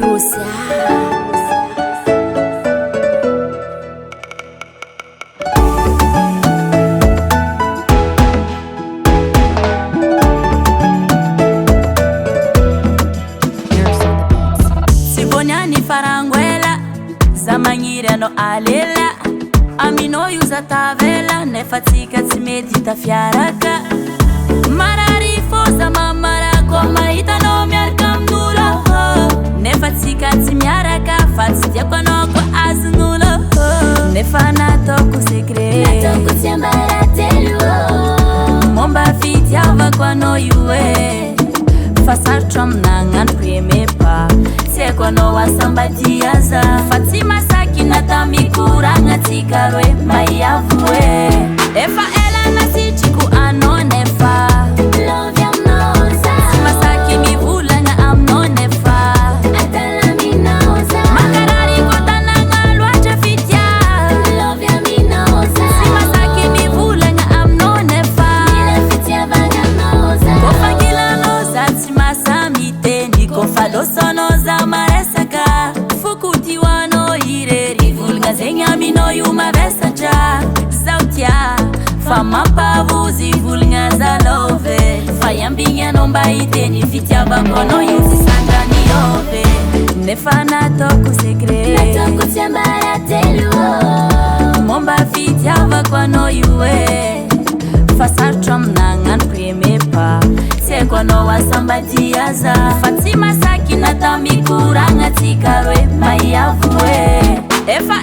Rússia. Sibonyani faranguela Zamanyira no alela Amino yuza tavela Nefatika tsimedita fiaraka Marari fosa mamara Koma ita no miarkamnulo Nefatika tsimiaraka Fatsitia kwanoko aznulo Nefana toku segre Natoku tsiambara telu Momba fitiava kwano yue Fasar trom nangan premepa Sekwano wasambatiaza Fatima saki natamikura Tikarwe mayavue Efa ela nasichiku ano nefa Love ya mnoza Masaki mivula nga amno nefa Atala minoza Makarari kotana nga lwacha fitya Love ya minoza Masaki mivula nga amno nefa Nila fitia vanga noza Kofa gila noza Timasa miteni Kofa losonoza maresaka Fukuti wano ireri Vulga zenya mino yuma besaja Zautia Fama pavuzi vulga za love Fayambinga nomba iteni Fitia bakono yuzi sanga ni ove Nefana toku segre Natoku tsiambara telu Momba fitia bakono yue Fasar trom nangan premepa Sekwano wasambatiaza Fatima saki natamikura Tikarwe mayavue Efa